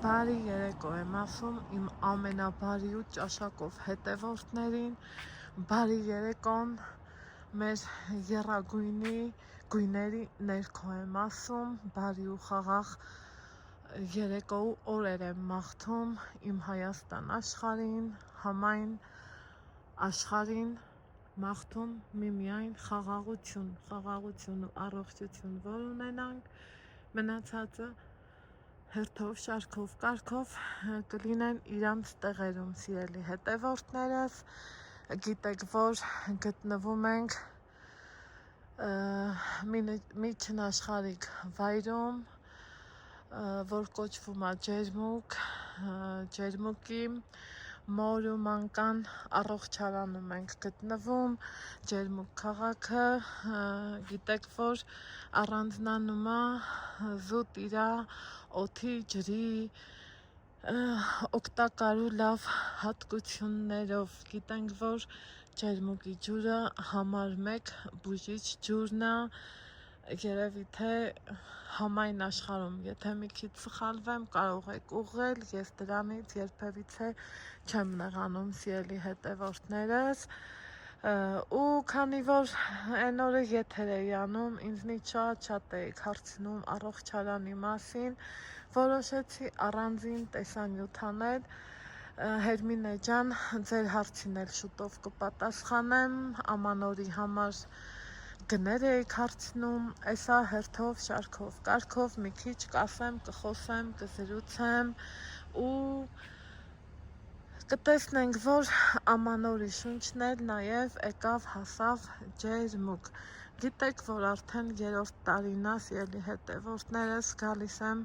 Բարի երեկո եմ ասում իմ ամենաբարի ու ճաշակով հետևորդներին, բարի երեկոն մեր եռագույների ներքո եմ ասում, բարի ու խաղաղ երեկո ու օրեր եմ մաղթում իմ Հայաստան աշխարհին, համայն աշխարհին մաղթում միմիայն խաղաղություն ու առողջություն, որ ունենանք, մնացածը հերթով, շարքով, կարգով կլինեն իրանց տեղերում, սիրելի հետևորդներս, գիտեք, որ գտնվում ենք մի չնաշխարհիկ վայրում, որ կոչվում է Ջերմուկի մոր ու մանկան առողջարանում ենք գտնվում, Ջերմուկ քաղաքը, գիտեք, որ առանձնանում է զուտ իրա օդի, ջրի օգտակար ու լավ հատկություններով, գիտենք, որ Ջերմուկի ջուրը համար 1 բուժիչ ջուրն է, երևի թե համայն աշխարհում, եթե մի քիչ սխալվեմ, կարող եք ուղղել, ես դրանից երբևիցե չեմ նեղանում, սիրելի հետևորդներս, ու քանի որ այն օրը եթեր էի անում, ինձնից շատ էիք հարցնում առողջարանի մասին, որոշեցի առանձին տեսանյութ անել, Հերմինե ջան, ձեր հարցին էլ շուտով կպատասխանեմ, ամանորի համար գներ էիք հարցնում, էսա հերթով, շարքով, կարգով մի քիչ կասեմ, կխոսեմ, կզրուցեմ ու կտեսնենք, որ ամանորի շունչն էլ նաև եկավ հասավ Ջերմուկ։ Գիտեք, որ արդեն 3-րդ տարին է, սիրելի հետևորդներս, գալիս եմ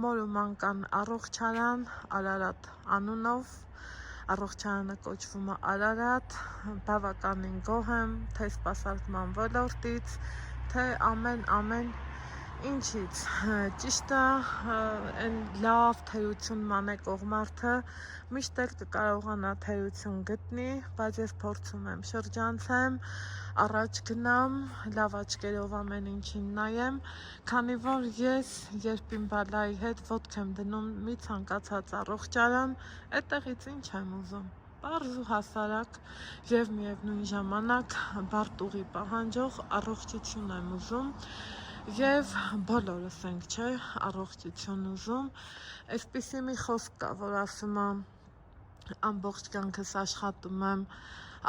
մոր ու մանկան առողջարան Արարատ անունով, առողջարանը կոչվում է Արարատ, բավականին գոհ եմ, թե սպասարկման ոլորտից, թե ամեն ինչից, ճիշտ է, այն լավ թերություն մանեկող մարդը միշտ էլ կկարողանա թերություն գտնի, բայց ես փորձում եմ շրջանցեմ, առաջ գնամ, լավ աչքերով ամեն ինչին նայեմ, քանի որ ես երբ իմ բալայի հետ ոտք եմ դնում մի ցանկացած առողջարան, այդտեղից ինչ եմ ուզում, պարզ ու հասարակ և միևնույն ժամանակ բարդ ուղի պահանջող առողջություն եմ ուզում և բոլորս ենք, չէ, առողջություն ուզում, այսպիսի մի խոսք կա, որ ասում է ամբողջ կյանքս աշխատում եմ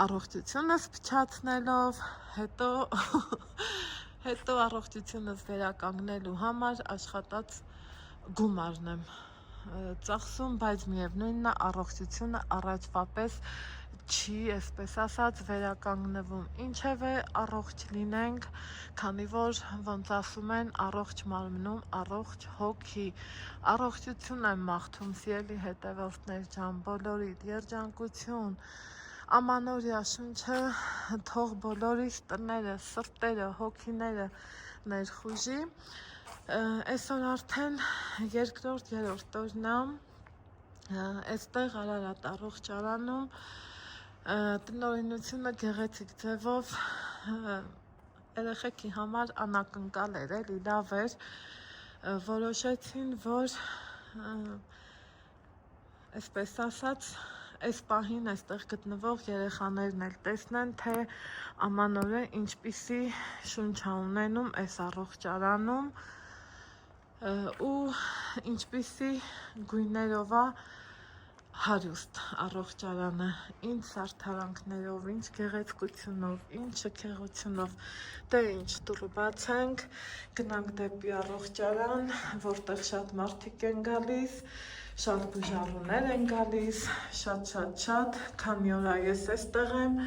առողջությունս փչացնելով, հետո առողջությունս վերականգնելու համար աշխատած գումարն եմ ծախսում, բայց միևնույնն է առողջությունը առաջվա պես չի, այսպես ասած, վերականգնվում, ինչևէ առողջ լինենք, քանի որ ոնց ասում են, առողջ մարմնում առողջ հոգի, առողջություն եմ մաղթում, սիրելի հետևորդներ ջան, բոլորիդ երջանկություն, ամանորյա շունչը թող բոլորիս տները, սրտերը, հոգիները ներխուժի, այսօր արդեն 2-3 օրն է, այստեղ Արարատ առողջարանում տնօրինությունը գեղեցիկ ձևով երեխեքի համար անակնկալ էր, էլի լավ էր, որոշեցին, որ այսպես ասած, այս պահին այստեղ գտնվող երեխաներն էլ տեսնեն, թե ամանորը ինչպիսի շունչ է ունենում այս առողջարանում ու ինչպիսի գույներով է հարուստ առողջարանը, ինչ զարդարանքներով, ինչ գեղեցկությունով, ինչ շքեղությունով, դե ինչ դուռը բացենք, գնանք դեպի առողջարան, որտեղ շատ մարդիկ են գալիս, շատ բուժառուներ են գալիս, շատ, քանի օր ես էստեղ եմ,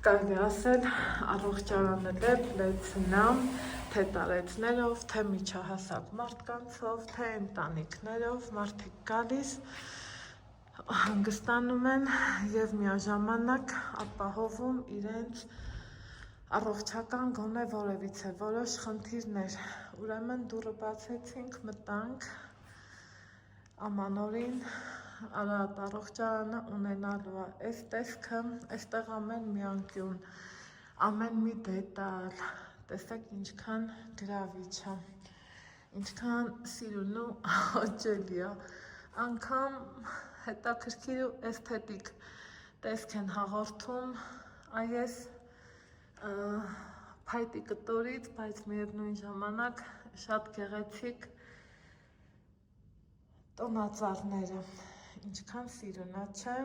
կարելի ասել առողջարանը լեցնամ, թե տարեցներով, թե միջահասակ մարդկանցով, թե ընտանիքներով, մարդիկ գալիս, հանգստանում են և միաժամանակ ապահովում իրենց առողջական գոնե որևիցե որոշ խնդիրներ, ուրեմն դուռը բացեցինք, մտանք, ամանորին Արարատ առողջարանը ունենալու է այս տեսքը, այստեղ ամեն մի անկյուն, ամեն մի դետալ, տեսեք ինչքան գրավիչ է, ինչքան սիրուն ու հաճելի է անգամ հետաքրքիր ու էսթետիկ տեսք են հաղորդում այս փայտի կտորից, բայց միևնույն ժամանակ շատ գեղեցիկ տոնածառները, ինչքան սիրունա չէ,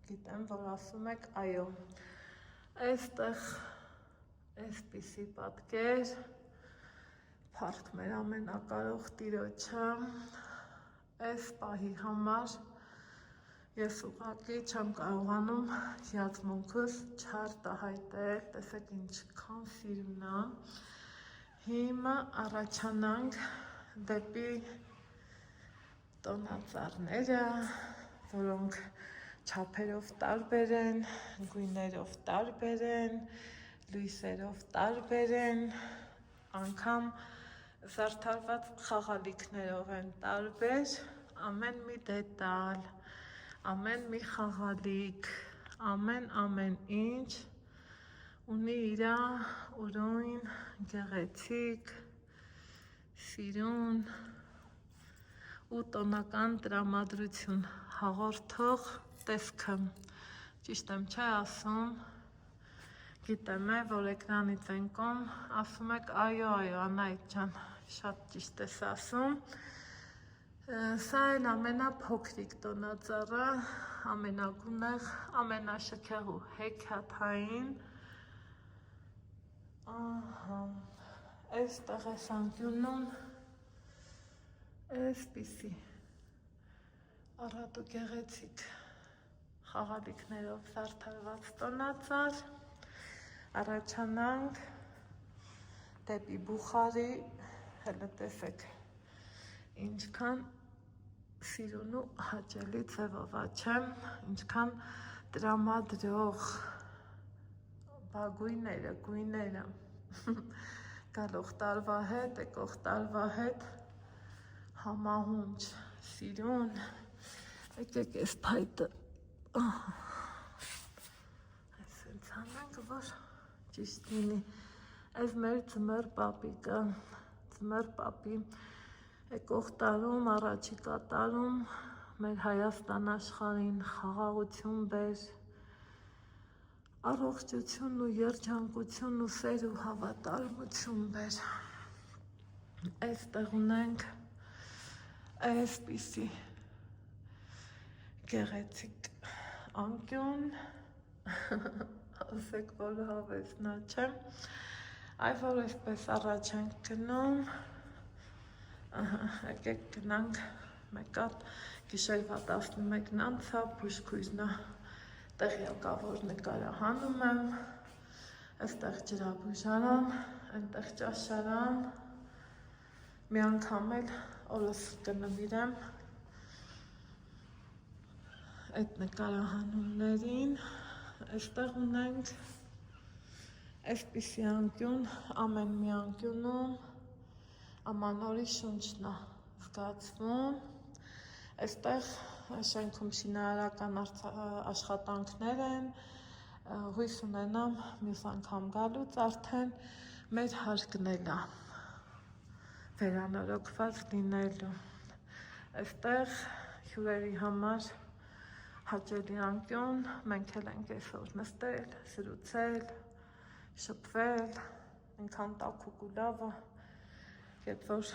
գիտեմ, որ ասում եք այո, այստեղ այսպիսի պատկեր, փառք մեր ամենակարող Տիրոջը, այս պահի համար ես ուղղակի չեմ կարողանում հիացմունքս չարտահայտել, տեսեք ինչքան սիրունա, հիմա առաջանանք դեպի տոնածառները, որոնք չափերով տարբեր են, գույներով տարբեր են, լույսերով տարբեր են, անգամ զարդարված խաղալիքներով են տարբեր, ամեն մի դետալ, ամեն մի խաղալիք, ամեն ինչ ունի իր ուրույն, գեղեցիկ, սիրուն ու տոնական տրամադրություն հաղորդող տեսքը, ճիշտ եմ չէ ասում, գիտեմ է, որ էկրանից են կողմ, ասում եք այո, Անահիտ ջան, շատ ճիշտ ես ասում, սա էլ ամենափոքրիկ տոնածառը, ամենագունեղ, ամենաշքեղ ու հեքիաթային, այստեղ այս անկյունում այսպիսի առատ ու գեղեցիկ խաղալիքներով զարդարված տոնածառ, առաջանանք դեպի բուխարի, հələ տեսեք ինչքան սիրուն ու հաճելի ձևով չեմ, ինչքան տրամադրող գույները, գալող տարվա հետ, եկող տարվա հետ համահունչ, սիրուն, եկեք այս փայտը, այսպես անենք, որ ճիշտ լինի, այս մեր ձմեռ պապիկը, ձմեռ պապի եկող տարում, առաջիկա տարում մեր Հայաստան աշխարհին խաղաղություն բեր, առողջություն ու երջանկություն ու սեր ու հավատարմություն բեր, այստեղ ունենք այսպիսի գեղեցիկ անկյուն, ասեք, որ հավեսնա չէ, այ որ այսպես առաջ ենք գնում, եկեք գնանք մեկատ գիշերվա 11-ն անցավ, բուժքույրնա տեղյակավոր նկարահանում եմ, այստեղ ջրաբուժարան, այնտեղ ճաշարան, մի անգամ էլ օրս կնվիրեմ այդ նկարահանումներին, այստեղ ունենք այսպիսի անկյուն, ամեն մի անկյունում ամանորի շունչն է զգացվում, այստեղ շենքում շինարարական աշխատանքներ են, հույս ունենամ մյուս անգամ գալուց արդեն մեր հարկն էլ է վերանորոգված լինելու, այստեղ հյուրերի համար հաճելի անկյուն, մենք էլ ենք այսօր նստել, զրուցել, շփվել, այնքան տաքուկ ու լավ է, երբ որ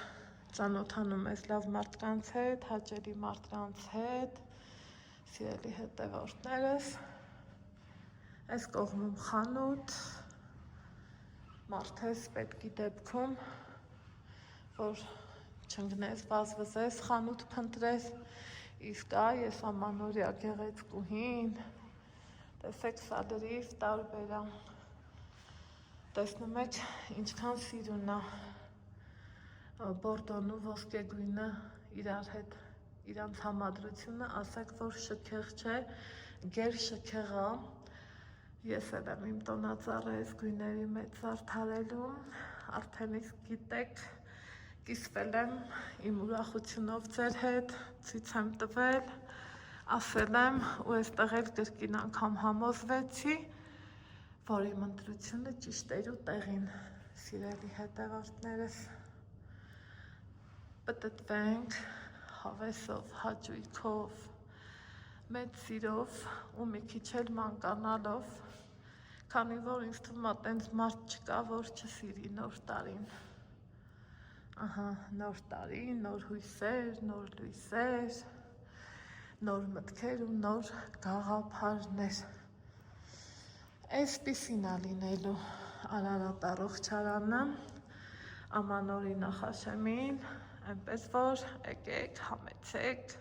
ծանոթանում ես լավ մարդկանց հետ, հաճելի մարդկանց հետ, սիրելի հետևորդներս, այս կողմում խանութ, մարդես պետքի դեպքում, որ չընկնես, վազվզես, խանութ փնտրես, իսկ ես ամանորյա գեղեցկուհին, տեսեք սա լրիվ տարբեր է, տեսնում եք ինչքան սիրուն է, բորդոն ու ոսկե գույնը իրար հետ, իրանց համադրությունը, ասեք, որ շքեղ չէ, գեր շքեղ է, ես էլ եմ իմ տոնածառը այս գույների մեջ զարդարելու, արդեն իսկ գիտեք, կիսվել եմ իմ ուրախությունով ձեր հետ, ցույց եմ տվել, ասել եմ ու այստեղ էլ կրկին անգամ համոզվեցի, որ իմ ընտրությունը ճիշտ էր ու տեղին, սիրելի հետևորդներս, պտտվենք, հավեսով, հաճույքով, մեծ սիրով ու մի քիչ էլ մանկանալով, քանի որ ինձ թվում է տենց մարդ չկա, որ չսիրի նոր տարին։ Նոր տարի, նոր հույսեր, նոր լույսեր, նոր մտքեր ու նոր գաղափարներ։ Այսպիսին է լինելու Արարատ առողջարանը ամանորի նախաշեմին, այնպես որ եկեք, համեցեք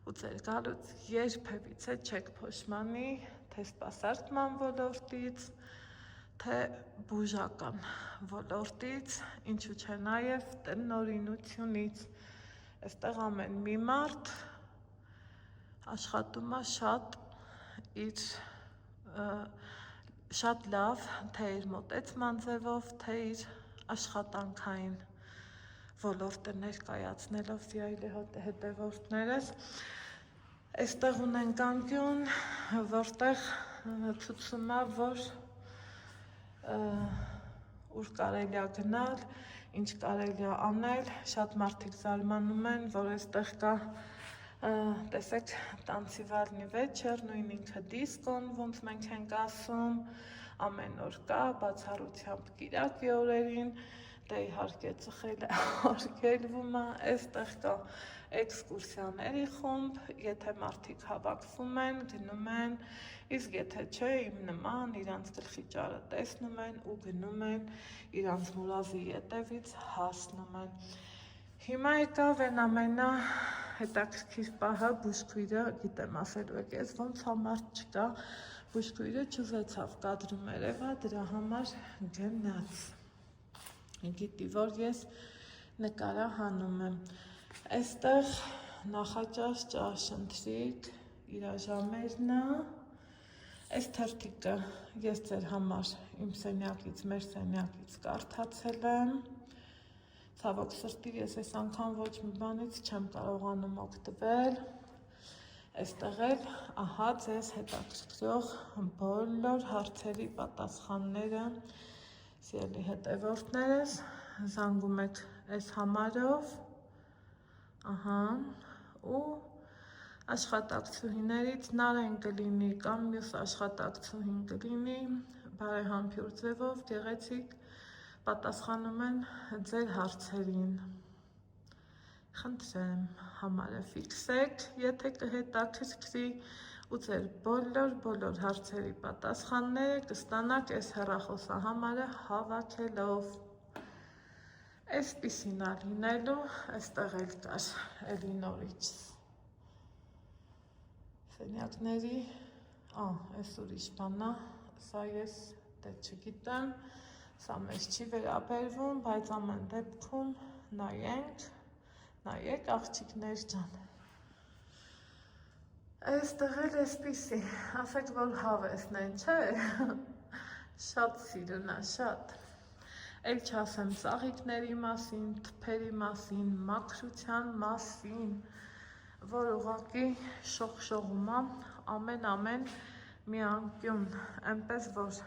ու ձեր գալուց երբևիցե չեք փոշմանի թե սպասարկման ոլորտից, թե բուժական ոլորտից, ինչու չէ նաև տնօրինությունից։ Այստեղ ամեն մի մարդ աշխատում է շատ լավ, թե իր մոտեցման ձևով, թե իր աշխատանքային ոլորտը ներկայացնելով սիրելի հետևորդներս։ Այստեղ ունենք անկյուն, որտեղ ցույցում է, որ ուր կարելի է գնալ, ինչ կարելի է անել, շատ մարդիկ զարմանում են, որ այստեղ կա, տեսեք, տանցիվալնի վեչեր, նույն ինքը դիսկոն, ոնց մենք ենք ասում, ամեն օր կա, բացառությամբ կիրակի օրերին, դե իհարկե ծխելը արգելվում է, այստեղ կա էքսկուրսիաների խումբ, եթե մարդիկ հավաքվում են, գնում են, իսկ եթե չէ, իմ նման իրանց գլխի ճարը տեսնում են ու գնում են, իրանց մուրազի ետևից հասնում են։ Հիմա եկավ են ամենա հետաքրքիր պահը, բուժքույրը, գիտեմ ասելու եք ես, ոնց համարդ չկա, բուժքույրը չուզեցավ կադրում երևա, դրա համար գնաց։ Գիտի, որ ես նկարա հանում եմ։ Այստեղ նախաճաշ, ճաշ, ընթրիք, իր ժամերն է։ Այս թերթիկը ես ձեր համար իմ սենյակից, մեր սենյակից կարդացել եմ։ Ցավոք սրտի ես այս անգամ ոչ մի բանից չեմ կարողանում օգտվել։ Այստեղ էլ ահա ձեզ հետաքրքրող բոլոր հարցերի պատասխանները, սիրելի հետևորդներս, զանգում եք այս համարով, ու աշխատակցուհիներից նարեն կլինի կամ մյուս աշխատակցուհին կլինի, բարեհամբույր ձևով, գեղեցիկ պատասխանում են ձեր հարցերին։ Խնդրեմ, համարը ֆիքսեք, եթե կհետաքրքրի ու ձեր բոլոր հարցերի պատասխանները կստանաք այս հեռախոսահամարը հավաքելով։ Այսպիսին է լինելու, այստեղ էլ կար էլի նորից սենյակների, այս ուրիշ բան է, սա ես դե չգիտեմ, սա մեզ չի վերաբերվում, բայց ամեն դեպքում նայեք աղջիկներ ջան։ Այստեղ էլ այսպիսի, ասեք, որ հավեսն են, չէ, շատ սիրուն է, շատ։ Էլ չասեմ ծաղիկների մասին, թփերի մասին, մաքրության մասին, որ ուղղակի շողշողում է ամեն մի անկյուն, այնպես որ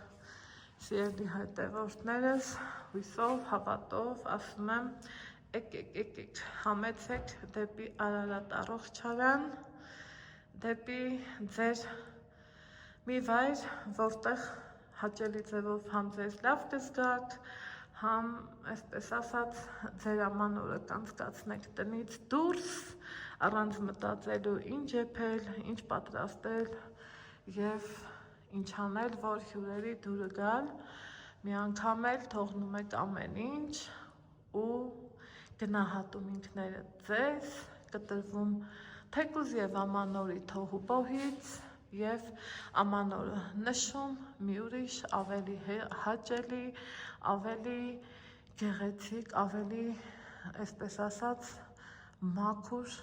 սիրելի հետևորդներս հույսով, հավատով ասում եմ, եկեք, համեցեք դեպի Արարատ առողջարան, դեպի ձեր մի վայր, որտեղ հաճելի ձևով համ ձեզ լավ կզգաք, համ, այսպես ասած, ձեր ամանորը կանցկացնեք տնից դուրս, առանց մտածելու ինչ եփել, ինչ պատրաստել և ինչ անել, որ հյուրերի դուրը գալ, մի անգամ էլ թողնում եք ամեն ինչ ու գնահատում ինքներդ ձեզ, կտրվում թեկուզ և ամանորի թոհուբոհից և ամանորը նշում մի ուրիշ ավելի հաճելի, ավելի գեղեցիկ, ավելի, այսպես ասած, մաքուր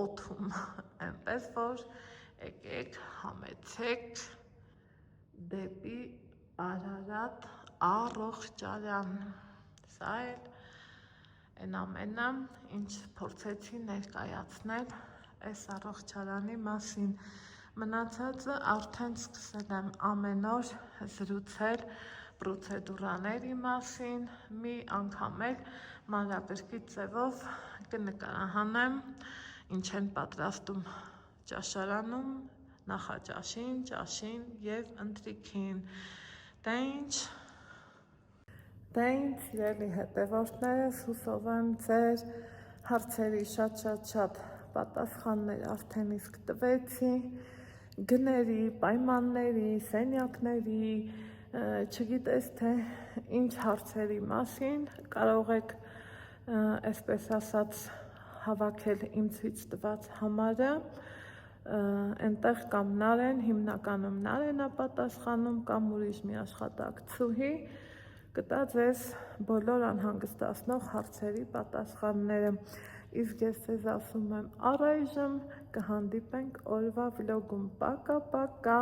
օդում, այնպես որ եկեք համեցեք դեպի Արարատ առողջարան, սա էլ այն ամենը, ինչ փորձեցի ներկայացնել այս առողջարանի մասին, մնացածը արդեն սկսել եմ ամեն օր զրուցել պրոցեդուրաների մասին, մի անգամ էլ մանրակրկիտ ձևով կնկարահանեմ ինչ են պատրաստում ճաշարանում, նախաճաշին, ճաշին և ընթրիքին։ Դե ինչ, սիրելի հետևորդներս, հուսով եմ ձեր հարցերի շատ պատասխաններ արդեն իսկ տվեցի, գների, պայմանների, սենյակների, չգիտես թե ինչ հարցերի մասին, կարող եք, այսպես ասած, հավաքել իմ ցույց տված համարը, այնտեղ կամ Նարեն, հիմնականում Նարեն է պատասխանում, կամ ուրիշ մի աշխատակցուհի, կտա ձեզ բոլոր անհանգստացնող հարցերի պատասխանները, իսկ ես ձեզ ասում եմ առայժմ կհանդիպենք օրվա վլոգում, պակա, պակա։